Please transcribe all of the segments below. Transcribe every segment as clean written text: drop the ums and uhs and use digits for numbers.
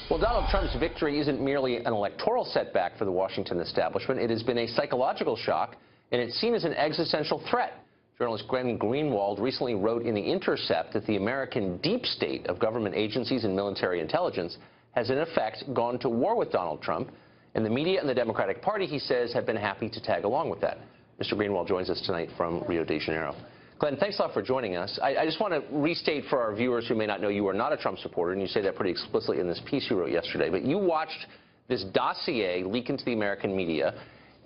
Well, Donald Trump's victory isn't merely an electoral setback for the Washington establishment. It has been a psychological shock, and it's seen as an existential threat. Journalist Greenwald recently wrote in the Intercept that the American deep state of government agencies and military intelligence has, in effect, gone to war with Donald Trump, and the media and the Democratic Party, he says, have been happy to tag along with that. Mr. Greenwald joins us tonight from Rio de Janeiro. Glenn, thanks a lot for joining us. I just want to restate for our viewers who may not know you are not a Trump supporter, and you say that pretty explicitly in this piece you wrote yesterday, but you watched this dossier leak into the American media,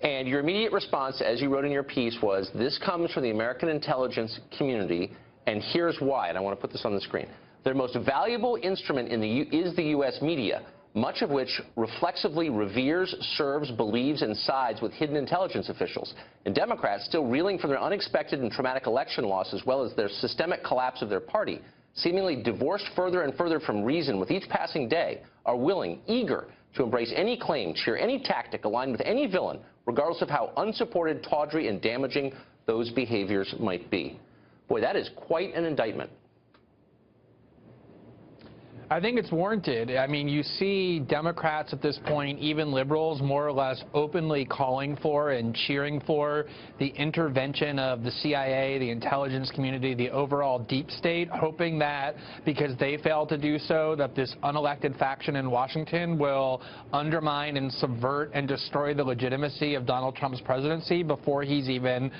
and your immediate response, as you wrote in your piece, was, this comes from the American intelligence community, and here's why, and I want to put this on the screen. Their most valuable instrument is the U.S. media, much of which reflexively reveres, serves, believes, and sides with hidden intelligence officials. And Democrats, still reeling from their unexpected and traumatic election loss, as well as their systemic collapse of their party, seemingly divorced further and further from reason with each passing day, are willing, eager, to embrace any claim, cheer any tactic aligned with any villain, regardless of how unsupported, tawdry, and damaging those behaviors might be. Boy, that is quite an indictment. I think it's warranted. I mean, you see Democrats at this point, even liberals, more or less openly calling for and cheering for the intervention of the CIA, the intelligence community, the overall deep state, hoping that because they failed to do so, that this unelected faction in Washington will undermine and subvert and destroy the legitimacy of Donald Trump's presidency before he's even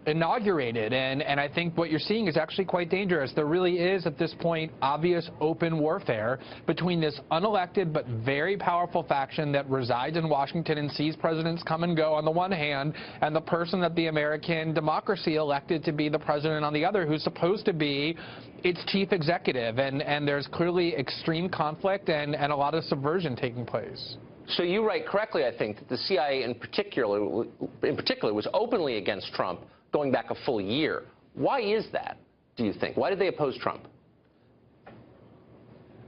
inaugurated. And I think what you're seeing is actually quite dangerous. There really is, at this point, obvious open warfare between this unelected but very powerful faction that resides in Washington and sees presidents come and go on the one hand, and the person that the American democracy elected to be the president on the other, who's supposed to be its chief executive. And there's clearly extreme conflict and a lot of subversion taking place. So you write correctly, I think, that the CIA in particular was openly against Trump going back a full year. Why is that, do you think? Why did they oppose Trump?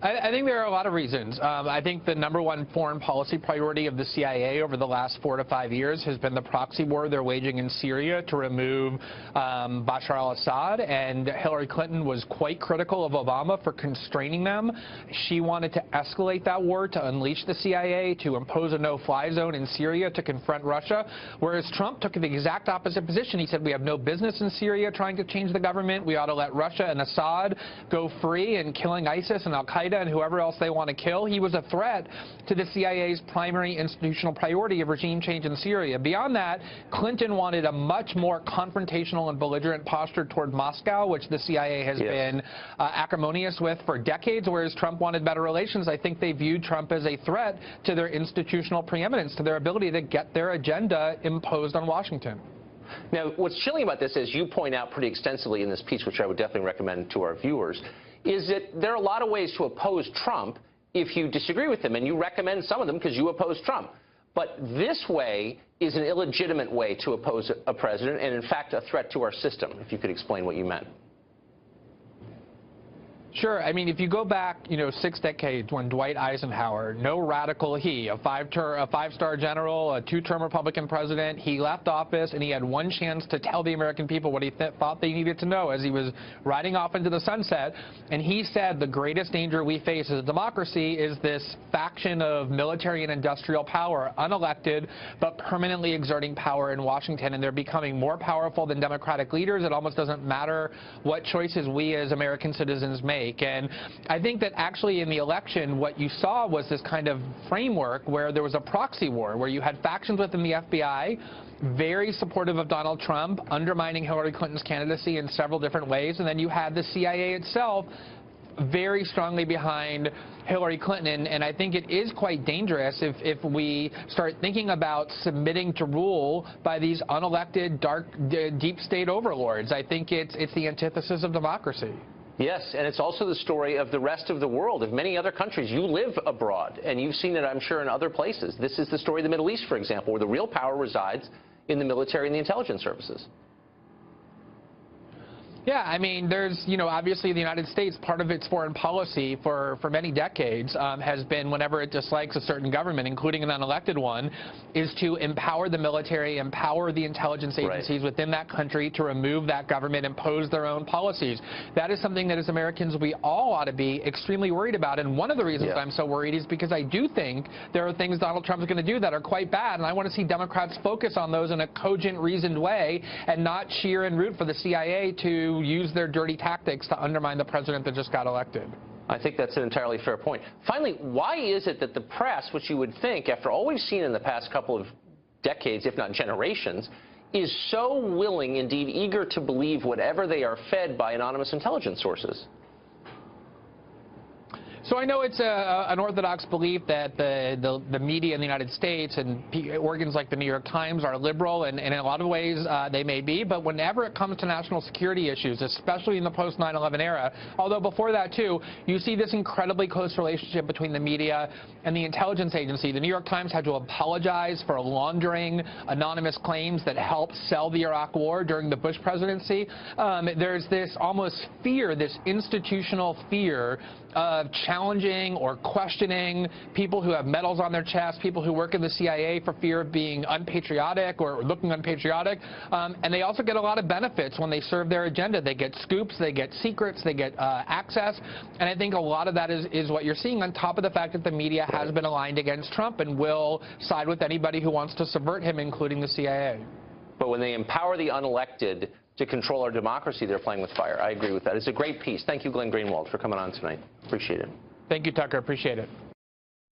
I think there are a lot of reasons. I think the #1 foreign policy priority of the CIA over the last 4 to 5 years has been the proxy war they're waging in Syria to remove Bashar al-Assad, and Hillary Clinton was quite critical of Obama for constraining them. She wanted to escalate that war, to unleash the CIA, to impose a no-fly zone in Syria to confront Russia, whereas Trump took the exact opposite position. He said we have no business in Syria trying to change the government. We ought to let Russia and Assad go free and killing ISIS and al-Qaeda and whoever else they want to kill. He was a threat to the CIA's primary institutional priority of regime change in Syria. Beyond that, Clinton wanted a much more confrontational and belligerent posture toward Moscow, which the CIA has been acrimonious with for decades, whereas Trump wanted better relations. I think they viewed Trump as a threat to their institutional preeminence, to their ability to get their agenda imposed on Washington. Now, what's chilling about this, as you point out pretty extensively in this piece, which I would definitely recommend to our viewers, is that there are a lot of ways to oppose Trump if you disagree with him, and you recommend some of them because you oppose Trump. But this way is an illegitimate way to oppose a president and, in fact, a threat to our system, if you could explain what you meant. Sure. I mean, if you go back, 6 decades when Dwight Eisenhower, no radical he, a five-star general, a 2-term Republican president, he left office and he had one chance to tell the American people what he thought they needed to know as he was riding off into the sunset. And he said the greatest danger we face as a democracy is this faction of military and industrial power, unelected, but permanently exerting power in Washington. And they're becoming more powerful than Democratic leaders. It almost doesn't matter what choices we as American citizens make. And I think that actually in the election, what you saw was this kind of framework where there was a proxy war, where you had factions within the FBI, very supportive of Donald Trump, undermining Hillary Clinton's candidacy in several different ways, and then you had the CIA itself very strongly behind Hillary Clinton. And I think it is quite dangerous if we start thinking about submitting to rule by these unelected, dark, deep state overlords. I think it's the antithesis of democracy. Yes, and it's also the story of the rest of the world, of many other countries. You live abroad, and you've seen it, I'm sure, in other places. This is the story of the Middle East, for example, where the real power resides in the military and the intelligence services. Yeah, I mean, there's, obviously the United States, part of its foreign policy for many decades has been, whenever it dislikes a certain government, including an unelected one, is to empower the military, empower the intelligence agencies within that country to remove that government, impose their own policies. That is something that as Americans we all ought to be extremely worried about. And one of the reasons I'm so worried is because I do think there are things Donald Trump is going to do that are quite bad, and I want to see Democrats focus on those in a cogent, reasoned way and not cheer and root for the CIA to use their dirty tactics to undermine the president that just got elected. I think that's an entirely fair point. Finally, why is it that the press, which you would think, after all we've seen in the past couple of decades, if not generations, is so willing, indeed eager to believe whatever they are fed by anonymous intelligence sources? So I know it's an orthodox belief that the media in the United States and organs like the New York Times are liberal, and in a lot of ways they may be, but whenever it comes to national security issues, especially in the post-9/11 era, although before that too, you see this incredibly close relationship between the media and the intelligence agency. The New York Times had to apologize for laundering anonymous claims that helped sell the Iraq War during the Bush presidency. There's this almost fear, this institutional fear of challenging or questioning people who have medals on their chest, people who work in the CIA for fear of being unpatriotic or looking unpatriotic. And they also get a lot of benefits when they serve their agenda. They get scoops, they get secrets, they get access. And I think a lot of that is what you're seeing, on top of the fact that the media has been aligned against Trump and will side with anybody who wants to subvert him, including the CIA. But when they empower the unelected to control our democracy, they're playing with fire. I agree with that. It's a great piece. Thank you, Glenn Greenwald, for coming on tonight. Appreciate it. Thank you, Tucker. Appreciate it.